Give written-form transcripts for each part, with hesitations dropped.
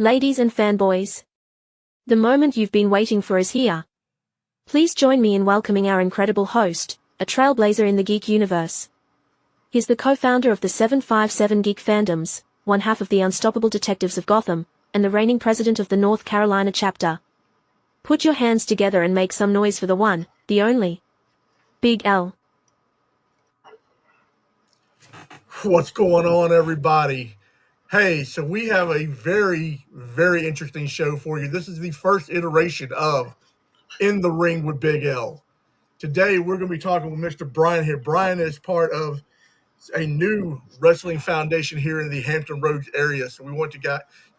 Ladies and fanboys, the moment you've been waiting for is here. Please join me in welcoming our incredible host, a trailblazer in the geek universe. He's the co-founder of the 757 Geek Fandoms, one half of the Unstoppable Detectives of Gotham, and the reigning president of the North Carolina chapter. Put your hands together and make some noise for the one, the only, Big L. What's going on, everybody? Hey, so we have a very, very interesting show for you. This is the first iteration of In the Ring with Big L. Today, we're going to be talking with Mr. Brian here. Brian is part of a new wrestling foundation here in the Hampton Roads area. So we want you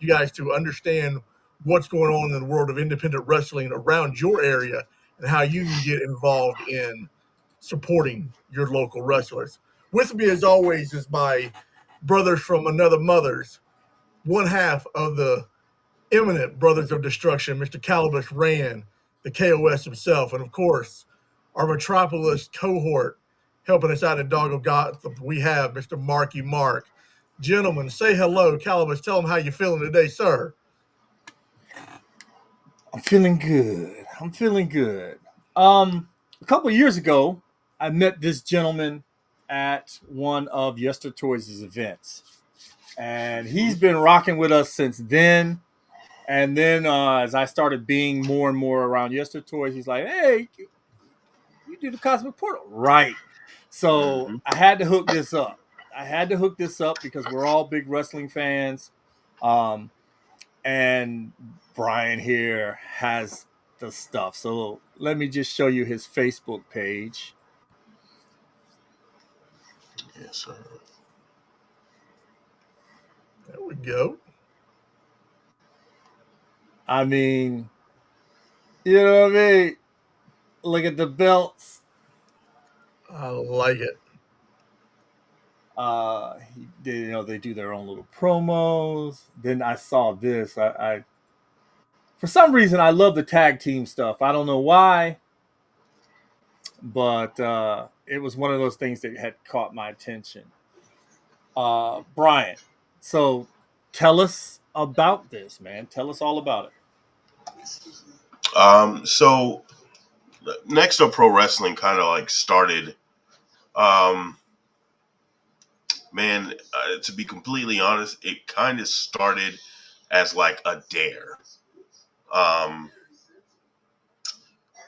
guys to understand what's going on in the world of independent wrestling around your area and how you can get involved in supporting your local wrestlers. With me, as always, is my brothers from another mother's, one half of the eminent Brothers of Destruction, Mr. Calibas Rand, the K.O.S. himself, and of course, our Metropolis cohort helping us out in Doggo Gotham. We have Mr. Marky Mark. Gentlemen, say hello. Calibas, tell them how you're feeling today, sir. I'm feeling good. A couple of years ago, I met this gentleman at one of Yester Toys' events, and he's been rocking with us since then. And then as I started being more and more around Yester Toys, he's like, "Hey, you do the Cosmic Portal, right?" So I had to hook this up. Because we're all big wrestling fans. Um, and Brian here has the stuff. So let me just show you his Facebook page. Yes, sir. There we go. I mean, you know what I mean? Look at the belts. I like it. They do their own little promos. Then I saw this. I for some reason I love the tag team stuff. I don't know why, but it was one of those things that had caught my attention. Brian, so tell us about this, man. Tell us all about it. So Next Up Pro Wrestling kind of like started, um, man, to be completely honest, it kind of started as like a dare. Um,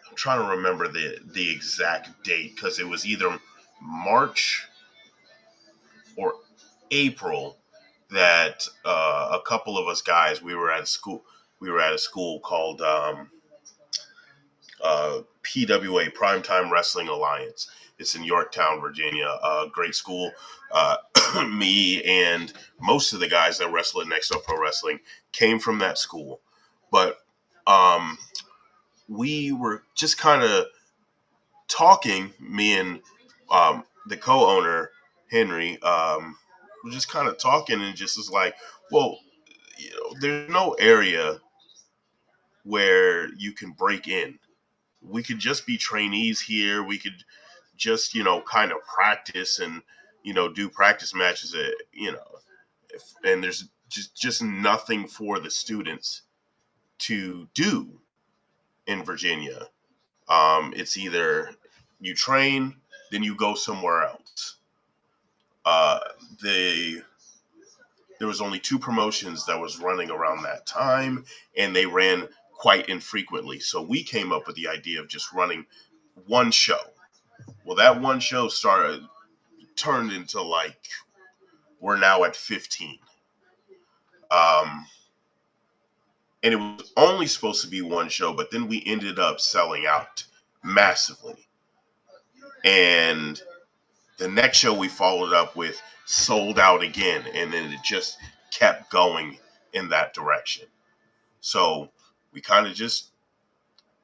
I'm trying to remember the exact date because it was either March or April that a couple of us guys we were at a school called PWA Primetime Wrestling Alliance. It's in Yorktown, Virginia. Great school. Uh, Me and most of the guys that wrestle at Next Up Pro Wrestling came from that school, but um, we were just kind of talking. Me and the co-owner Henry were just kind of talking, and just was like, well, there's no area where you can break in. We could just be trainees here. We could just, kind of practice and, do practice matches, and there's just nothing for the students to do in Virginia. It's either you train, then you go somewhere else. Uh, they There was only two promotions that was running around that time, and they ran quite infrequently. So we came up with the idea of just running one show. Well, that one show turned into like we're now at 15. Um, and it was only supposed to be one show, but then we ended up selling out massively. And the next show we followed up with sold out again, and then it just kept going in that direction. So we kind of just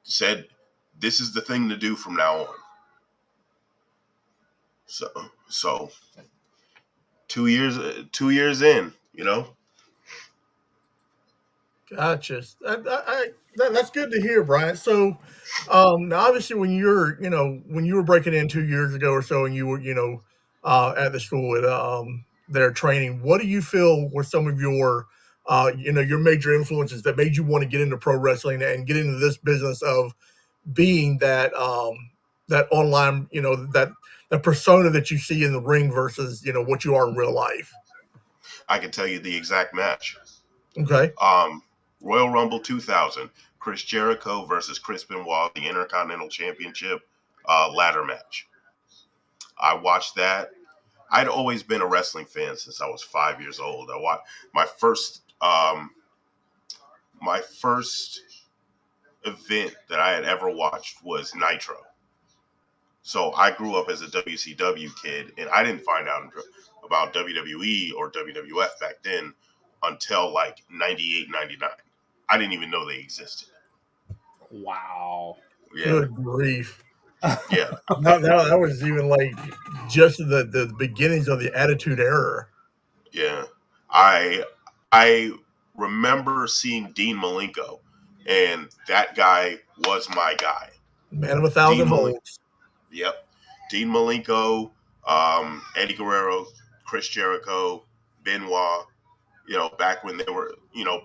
said, this is the thing to do from now on. So 2 years in, Gotcha. That's good to hear, Brian. So, now obviously, when you were breaking in 2 years ago or so, and you were, at the school at their training, what do you feel were some of your your major influences that made you want to get into pro wrestling and get into this business of being that online, that persona that you see in the ring versus what you are in real life. I can tell you the exact match. Okay. Um, Royal Rumble 2000, Chris Jericho versus Chris Benoit, the Intercontinental Championship ladder match. I watched that. I'd always been a wrestling fan since I was 5 years old. I watched my first event that I had ever watched was Nitro. So I grew up as a WCW kid, and I didn't find out about WWE or WWF back then until like 98, 99. I didn't even know they existed. Wow. Yeah, Good grief. yeah. That was even like just the beginnings of the Attitude Era. Yeah. I I remember seeing Dean Malenko, and that guy was my guy. Man of a Dean thousand Malenko. holds. Yep. Dean Malenko, Eddie Guerrero, Chris Jericho, Benoit, back when they were,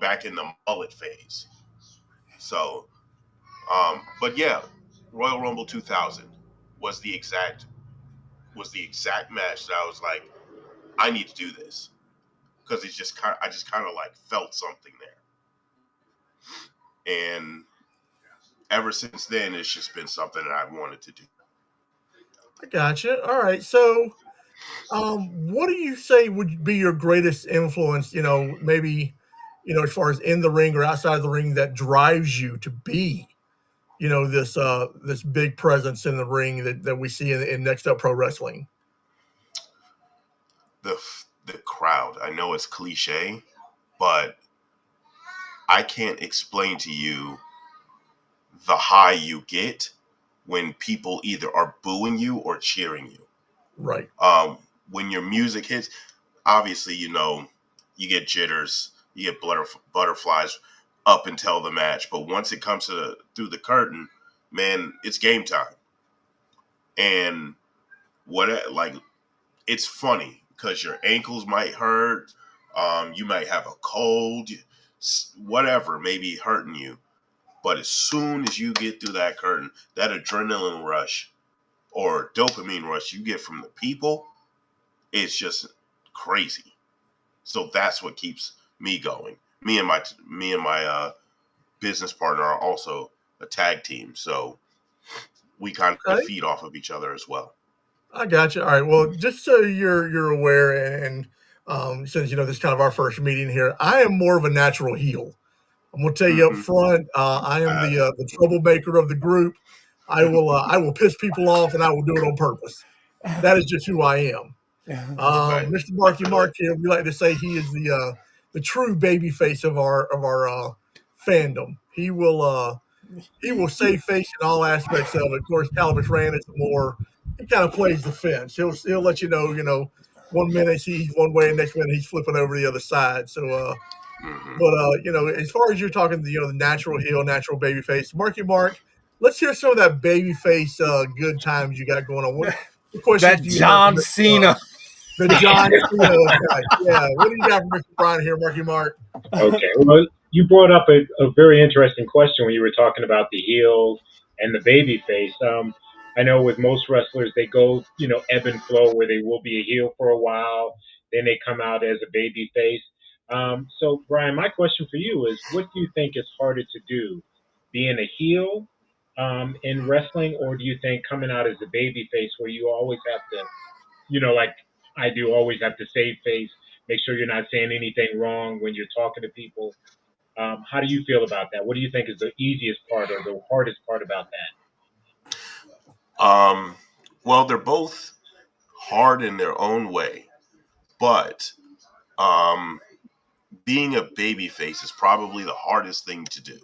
back in the mullet phase. So, but yeah, Royal Rumble 2000 was the exact match that I was like, I need to do this because I just kind of like felt something there, and ever since then, it's just been something that I've wanted to do. I gotcha. All right. So, what do you say would be your greatest influence? Maybe, as far as in the ring or outside of the ring, that drives you to be, this big presence in the ring that we see in Next Up Pro Wrestling. The crowd. I know it's cliche, but I can't explain to you the high you get when people either are booing you or cheering you. Right. When your music hits, obviously, you get jitters, you get butterflies up until the match. But once it comes through the curtain, man, it's game time. And like, it's funny because your ankles might hurt. You might have a cold, whatever may be hurting you. But as soon as you get through that curtain, that adrenaline rush or dopamine rush you get from the people, it's just crazy. So that's what keeps me going. Me and my business partner are also a tag team, so we kind of Okay. feed off of each other as well. I gotcha. All right. Well, just so you're aware, and since this is kind of our first meeting here, I am more of a natural heel. I'm going to tell you up Mm-hmm. front. I am the troublemaker of the group. I will piss people off, and I will do it on purpose. That is just who I am. Okay, Mr. I Marky feel it. Mark here. We like to say he is the true baby face of our fandom. He will save face in all aspects of it. Of course, Calibas Ran is more. He kind of plays the fence. He'll let you know. 1 minute he's one way, and next minute he's flipping over the other side. So, Mm-hmm. but as far as you're talking, the natural heel, natural baby face, Marky Mark. Let's hear some of that baby face good times you got going on. What questions That do you have for John Mr. Cena. The John Cena effect? Yeah. What do you got for Mr. Brian here, Marky Mark? Okay. Well, you brought up a very interesting question when you were talking about the heel and the baby face. I know with most wrestlers, they go, ebb and flow where they will be a heel for a while, then they come out as a baby face. So, Brian, my question for you is what do you think is harder to do, being a heel in wrestling, or do you think coming out as a baby face where you always have to, like I do, always have to save face, make sure you're not saying anything wrong when you're talking to people? How do you feel about that? What do you think is the easiest part or the hardest part about that? Um, well, they're both hard in their own way, but um, being a baby face is probably the hardest thing to do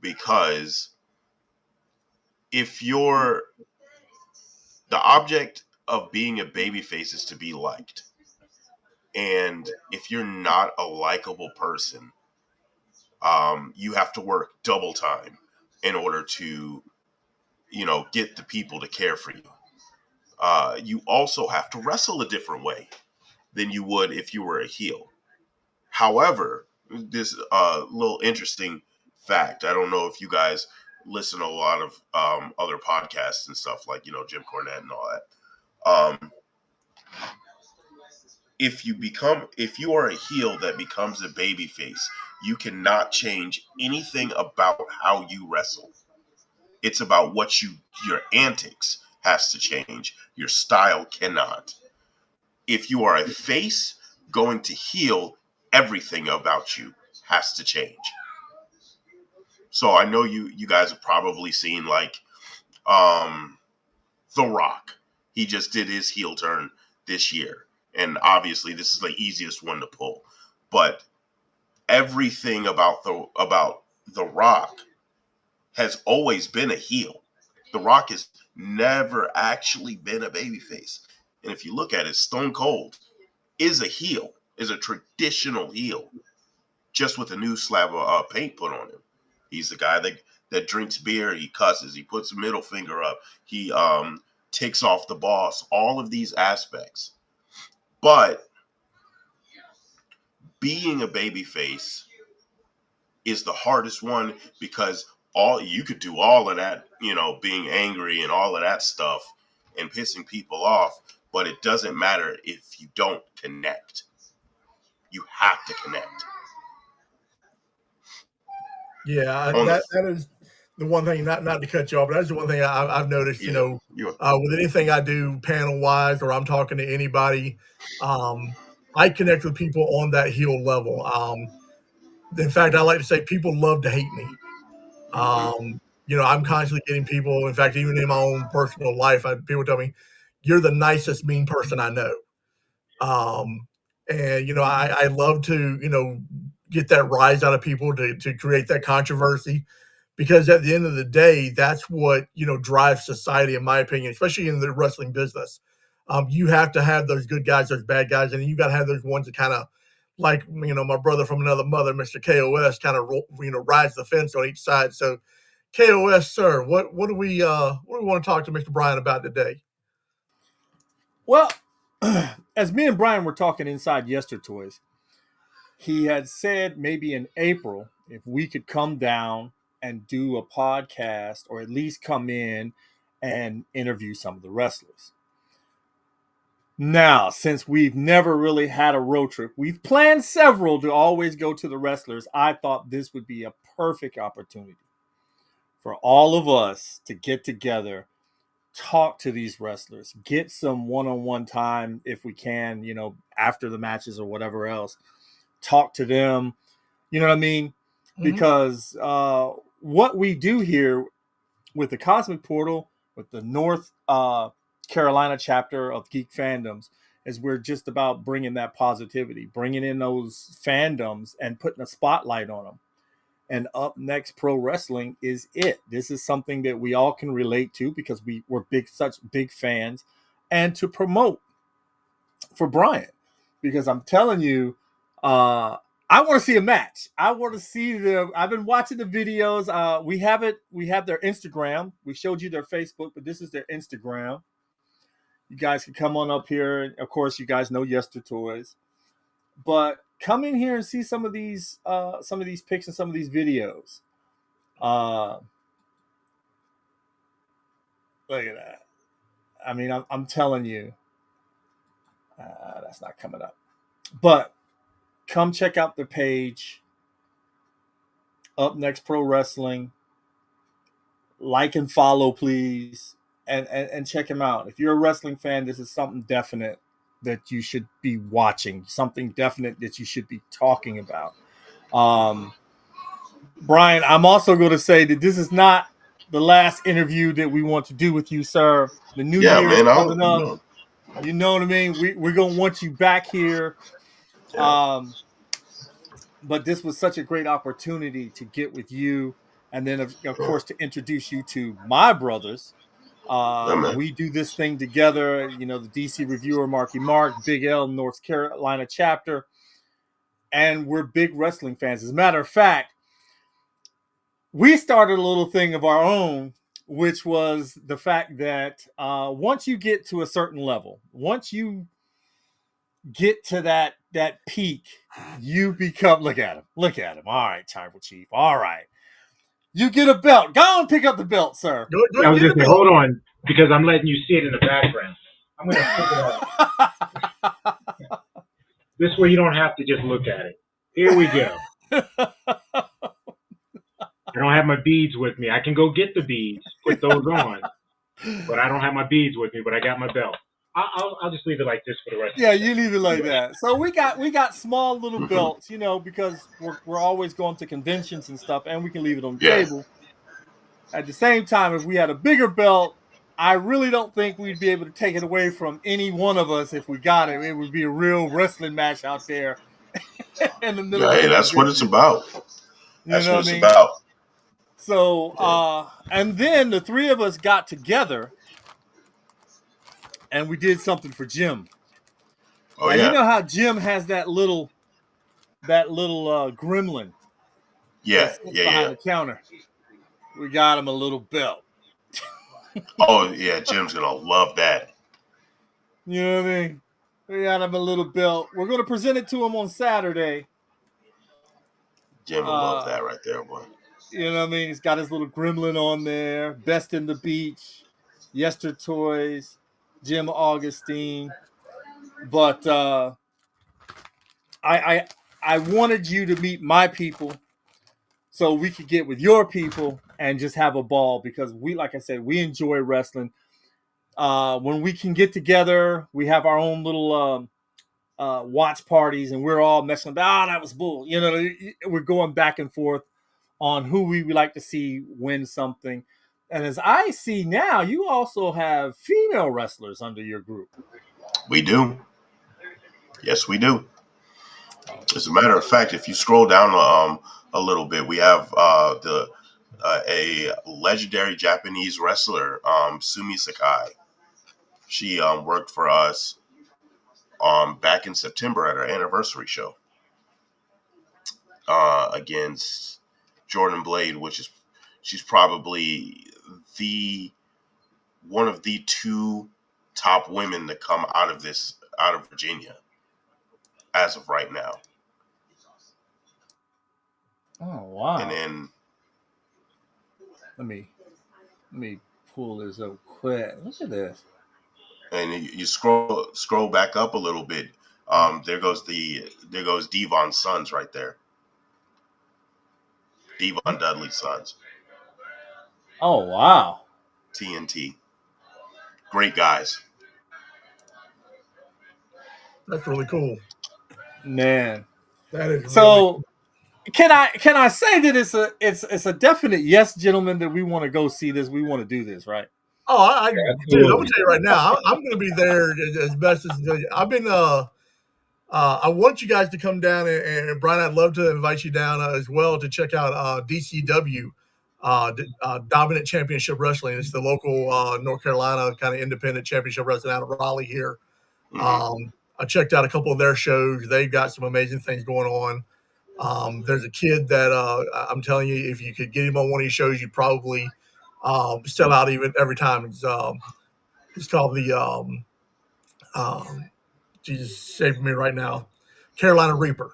because if you're the object of being a baby face is to be liked, and if you're not a likable person, you have to work double time in order to get the people to care for you. You also have to wrestle a different way than you would if you were a heel. However, this little interesting fact. I don't know if you guys listen to a lot of other podcasts and stuff like Jim Cornette and all that. If you are a heel that becomes a babyface, you cannot change anything about how you wrestle. It's about your antics has to change. Your style cannot. If you are a face going to heel, everything about you has to change. So I know you guys have probably seen like The Rock. He just did his heel turn this year. And obviously this is the easiest one to pull. But everything about the Rock has always been a heel. The Rock has never actually been a babyface. And if you look at it, Stone Cold is a heel, is a traditional heel, just with a new slab of paint put on him. He's the guy that drinks beer, he cusses, he puts a middle finger up, he takes off the boss, all of these aspects. But being a babyface is the hardest one because all you could do all of that, being angry and all of that stuff and pissing people off, but it doesn't matter if you don't connect. You have to connect. Yeah, On the that is the one thing. Not to cut you off, but that's the one thing I've noticed. yeah, With anything I do panel wise, or I'm talking to anybody, um, I connect with people on that heel level. In fact, I like to say people love to hate me. I'm constantly getting people. In fact, even in my own personal life, people tell me, "You're the nicest mean person I know." Um, and I love to get that rise out of people to create that controversy because at the end of the day, that's what drives society, in my opinion, especially in the wrestling business. You have to have those good guys, those bad guys, and you got to have those ones that kind of like my brother from another mother, Mr. K.O.S., kind of rides the fence on each side. So K.O.S., sir, what do we want to talk to Mr. Bryan about today? Well, as me and Brian were talking inside Toys, he had said maybe in April if we could come down and do a podcast or at least come in and interview some of the wrestlers. Now, since we've never really had a road trip, we've planned several to always go to the wrestlers. I thought this would be a perfect opportunity for all of us to get together, talk to these wrestlers, get some one-on-one time if we can, after the matches or whatever else. Talk to them, you know what I mean? Mhm. Because what we do here with the Cosmic Portal, with the North Carolina chapter of Geek Fandoms, is we're just about bringing that positivity, bringing in those fandoms and putting a spotlight on them. And Up Next Pro Wrestling is it. This is something that we all can relate to because we're such big fans, and to promote for Brian, because I'm telling you, I want to see a match. I want to see the. I've been watching the videos. We have it. We have their Instagram. We showed you their Facebook, but this is their Instagram. You guys can come on up here. Of course, you guys know Toys, but come in here and see some of these pics and some of these videos. Uh, Look at that. I mean, I'm telling you, that's not coming up. But come check out the page, Up Next Pro Wrestling. Like and follow, please, and check him out. If you're a wrestling fan, this is something definite that you should be watching. Something definite that you should be talking about. Brian, I'm also going to say that this is not the last interview that we want to do with you, sir. The new yeah, year is man. coming up. You know what I mean? We're going to want you back here. Yeah, But this was such a great opportunity to get with you, and then of course to introduce you to my brothers. yeah, man. We do this thing together. The DC reviewer Marky Mark, Big L North Carolina chapter, and we're big wrestling fans. As a matter of fact, we started a little thing of our own, which was the fact that once you get to a certain level, once you get to that that peak, you become. Look at him. Look at him. All right, Tribal Chief. All right. You get a belt. Go on, pick up the belt, sir. Go I was get going the to say, belt. hold on, because I'm letting you see it in the background. I'm going to flip it up. This way you don't have to just look at it. Here we go. I don't have my beads with me. I can go get the beads, put those on, but I don't have my beads with me, but I got my belt. I'll just leave it like this for the rest Yeah, of the you leave it like show. that. So we got small little belts, because we're always going to conventions and stuff, and we can leave it on the Yeah. table. At the same time, if we had a bigger belt, I really don't think we'd be able to take it away from any one of us if we got it. It would be a real wrestling match out there in the middle Yeah, of the hey, that's what it's convention. about. You That's know what what I it's mean? about. So, Yeah. and then the three of us got together and we did something for Jim. Oh Now you yeah. know how Jim has that little gremlin that Yeah. sits Yeah. behind Yeah. the counter. We got him a little belt. Oh yeah. Jim's gonna love that. You know what I mean? We got him a little belt. We're going to present it to him on Saturday. Jim will love Uh, that right there, boy. you know what I mean? He's got his little gremlin on there. Best in the Beach, Yester Toys, Jim Augustine. But I, I I wanted you to meet my people so we could get with your people and just have a ball because we, like I said, we enjoy wrestling. When we can get together, we have our own little watch parties, and we're all messing about. That was bull. We're going back and forth on who we would like to see win something. And as I see now, you also have female wrestlers under your group. We do. Yes, we do. As a matter of fact, if you scroll down a little bit, we have the a legendary Japanese wrestler, Sumi Sakai. She worked for us back in September at our anniversary show against Jordan Blade, which is she's probably the one of the two top women to come out of Virginia as of right now. Oh And wow! then Let me pull this up quick. Look at this. you scroll back up a little bit. There goes Devon's sons right there. Devon Dudley's sons. Oh wow! TNT. Great guys. That's really cool. Man. That is really So can I say that it's a definite yes, gentlemen, that we want to go see this. We want to do this, right? Oh, dude, I'm gonna Absolutely. tell you right now, I'm gonna be there as best as I've been. I want you guys to come down, and Brian, I'd love to invite you down as well to check out DCW, Dominant Championship Wrestling. It's the local North Carolina kind of independent championship wrestling out of Raleigh here. Mm-hmm. I checked out a couple of their shows. They've got some amazing things going on. There's a kid that I'm telling you, if you could get him on one of these shows, you'd probably sell out even every time. It's called the Jesus save me right now, Carolina Reaper.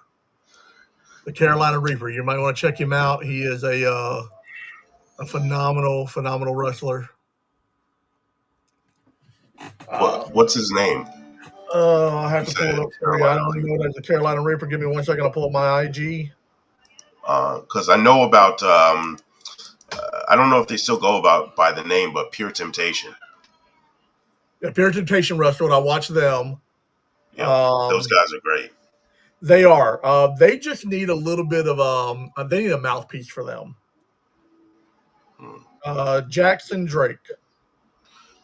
The Carolina Reaper. You might want to check him out. He is a phenomenal wrestler. What's his name? I have You to said pull it up for you. I Carolina don't even Reaper. know that's the Carolina Reaper. Give me 1 second. I'll pull up my IG. Because I know about. I don't know if they still go about by the name, but Pure Temptation. Yeah, Pure Temptation Wrestler. I watch them. Yep, those guys are great. They are. They just need a little bit of they need a mouthpiece for them. Jackson Drake.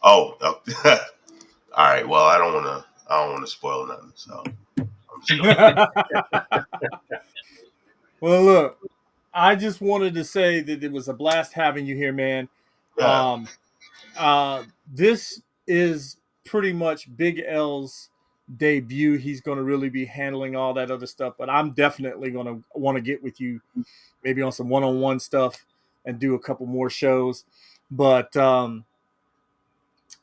Oh, all right. Well, I don't want to spoil nothing. So I'm just gonna. Well, look, I just wanted to say that it was a blast having you here, man. Yeah. Um, this is pretty much Big L's debut. He's going to really be handling all that other stuff, but I'm definitely going to want to get with you maybe on some one-on-one stuff and do a couple more shows. But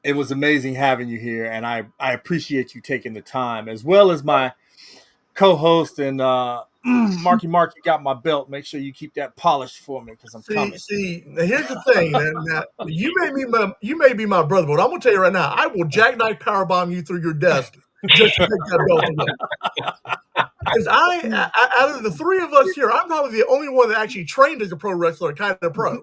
it was amazing having you here, and I appreciate you taking the time, as well as my co-host, and Marky got my belt. Make sure you keep that polished for me because I'm coming. See, now here's the thing. Now, you may be my brother, but I'm gonna tell you right now, I will jackknife powerbomb you through your desk just to take that belt away. Because out of the three of us here, I'm probably the only one that actually trained as a pro wrestler, kind of pro.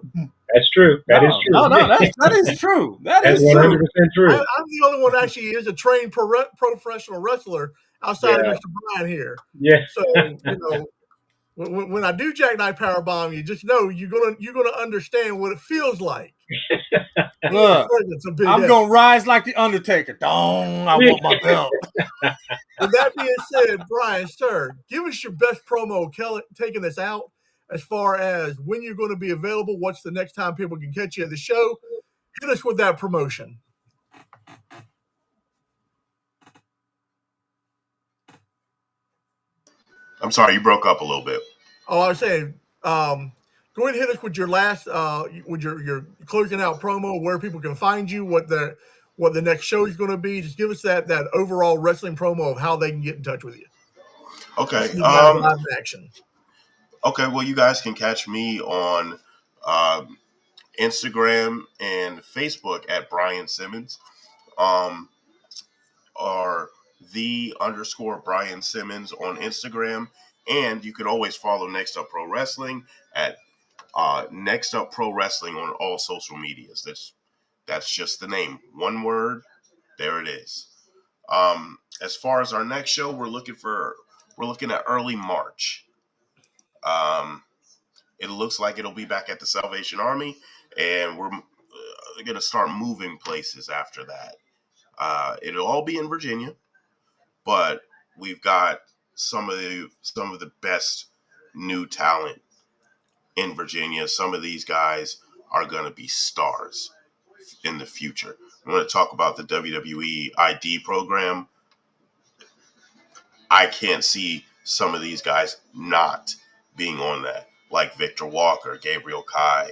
That's true. That is true. No, that is true. That's 100% true. I'm the only one that actually is a trained professional wrestler outside of Mr. Brian here. Yeah. So when I do jackknife powerbomb you, just know you're gonna understand what it feels like. Look, I'm gonna rise like the Undertaker. Dong, I want my belt. With that being said, Brian, sir, give us your best promo taking this out as far as when you're going to be available, what's the next time people can catch you at the show. Hit us with that promotion. I'm sorry, you broke up a little bit. Oh, I was saying, go ahead and hit us with your last, with your closing out promo, where people can find you, what the next show is going to be. Just give us that overall wrestling promo of how they can get in touch with you. Okay. Live action. Okay. Well, you guys can catch me on Instagram and Facebook at Brian Simmons, or _Brian Simmons on Instagram, and you can always follow Next Up Pro Wrestling at Next Up Pro Wrestling on all social medias. That's just the name, one word. There it is. As far as our next show, we're looking at early March. It looks like it'll be back at the Salvation Army, and we're going to start moving places after that. It'll all be in Virginia, but we've got some of the best new talent in Virginia. Some of these guys are going to be stars in the future. I'm going to talk about the WWE ID program. I can't see some of these guys not being on that, like Victor Walker, Gabriel Kai,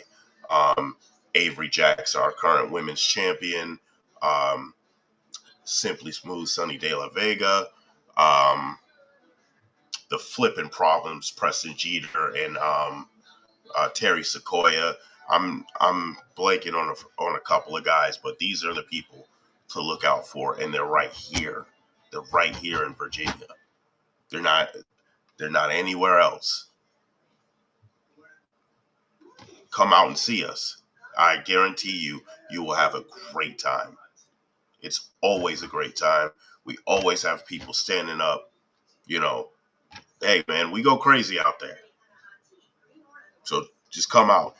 Avery Jackson, our current women's champion, Simply Smooth, Sunny De La Vega, the Flippin' Problems, Preston Jeter, and Terry Sequoia. I'm blanking on a couple of guys, but these are the people to look out for, and they're right here. They're right here in Virginia. They're not anywhere else. Come out and see us. I guarantee you will have a great time. It's always a great time. We always have people standing up. Hey man, we go crazy out there. So just come out.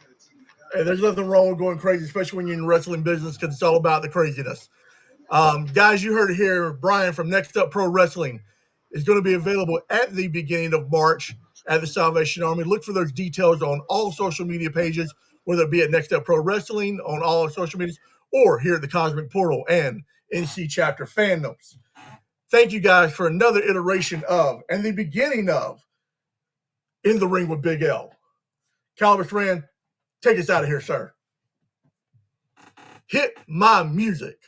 Hey, there's nothing wrong with going crazy, especially when you're in the wrestling business, because it's all about the craziness. Guys, you heard it here. Brian from Next Up Pro Wrestling is going to be available at the beginning of March at the Salvation Army. Look for those details on all social media pages, whether it be at Next Up Pro Wrestling on all social medias or here at the Cosmic Portal and NC Chapter Fandoms. Thank you guys for another iteration of and the beginning of In the Ring with Big L. Calibas Rand, take us out of here, sir. Hit my music.